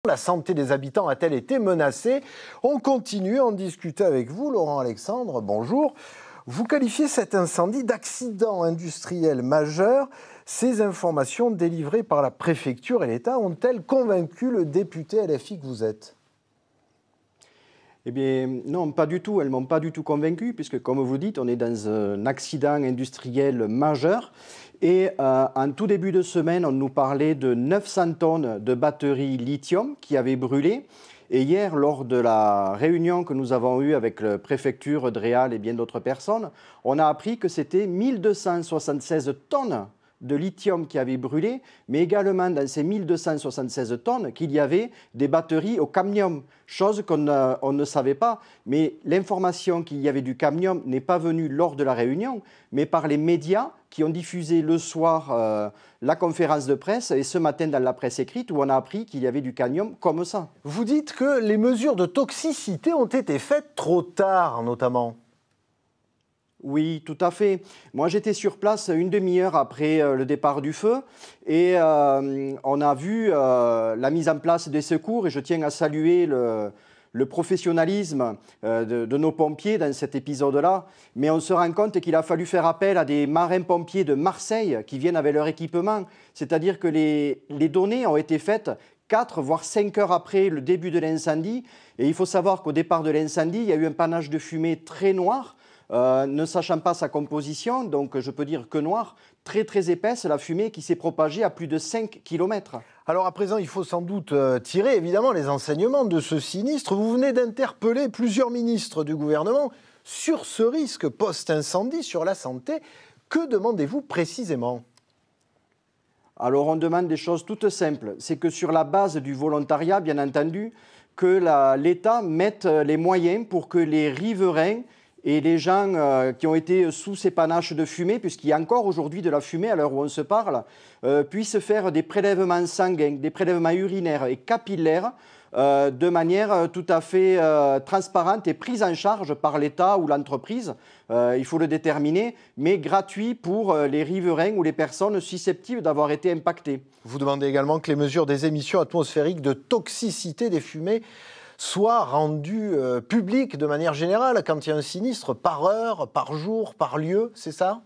La santé des habitants a-t-elle été menacée? On continue à en discuter avec vous, Laurent Alexandre. Bonjour. Vous qualifiez cet incendie d'accident industriel majeur. Ces informations délivrées par la préfecture et l'État ont-elles convaincu le député LFI que vous êtes? Eh bien, non, pas du tout. Elles ne m'ont pas du tout convaincu, puisque, comme vous dites, on est dans un accident industriel majeur. Et en tout début de semaine, on nous parlait de 900 tonnes de batteries lithium qui avaient brûlé. Et hier, lors de la réunion que nous avons eue avec la préfecture, Dreal et bien d'autres personnes, on a appris que c'était 1276 tonnes de lithium qui avaient brûlé, mais également dans ces 1276 tonnes qu'il y avait des batteries au cadmium, chose qu'on ne savait pas. Mais l'information qu'il y avait du cadmium n'est pas venue lors de la réunion, mais par les médias qui ont diffusé le soir la conférence de presse et ce matin dans la presse écrite où on a appris qu'il y avait du cadmium comme ça. Vous dites que les mesures de toxicité ont été faites trop tard, notamment. Oui, tout à fait. Moi, j'étais sur place une demi-heure après le départ du feu et on a vu la mise en place des secours et je tiens à saluer le professionnalisme de nos pompiers dans cet épisode-là. Mais on se rend compte qu'il a fallu faire appel à des marins-pompiers de Marseille qui viennent avec leur équipement. C'est-à-dire que les données ont été faites 4 voire 5 heures après le début de l'incendie. Et il faut savoir qu'au départ de l'incendie, il y a eu un panache de fumée très noir. Ne sachant pas sa composition, donc je peux dire que noire, très très épaisse, la fumée qui s'est propagée à plus de 5 km. Alors à présent, il faut sans doute tirer évidemment les enseignements de ce sinistre. Vous venez d'interpeller plusieurs ministres du gouvernement sur ce risque post-incendie sur la santé. Que demandez-vous précisément ? Alors on demande des choses toutes simples. C'est que sur la base du volontariat, bien entendu, que l'État mette les moyens pour que les riverains et les gens qui ont été sous ces panaches de fumée, puisqu'il y a encore aujourd'hui de la fumée à l'heure où on se parle, puissent faire des prélèvements sanguins, des prélèvements urinaires et capillaires de manière tout à fait transparente et prise en charge par l'État ou l'entreprise, il faut le déterminer, mais gratuit pour les riverains ou les personnes susceptibles d'avoir été impactées. Vous demandez également que les mesures des émissions atmosphériques de toxicité des fumées soit rendu public de manière générale quand il y a un sinistre par heure, par jour, par lieu, c'est ça?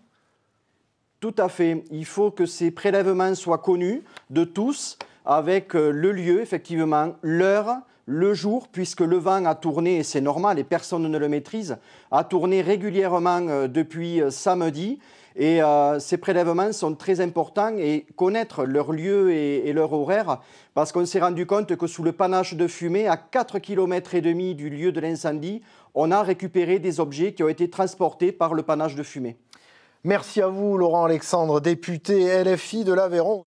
Tout à fait. Il faut que ces prélèvements soient connus de tous avec le lieu, effectivement, l'heure, le jour, puisque le vent a tourné, et c'est normal, et personne ne le maîtrise, a tourné régulièrement depuis samedi. Et ces prélèvements sont très importants et connaître leur lieu et leur horaire parce qu'on s'est rendu compte que sous le panache de fumée, à 4,5 km du lieu de l'incendie, on a récupéré des objets qui ont été transportés par le panache de fumée. Merci à vous, Laurent Alexandre, député LFI de l'Aveyron.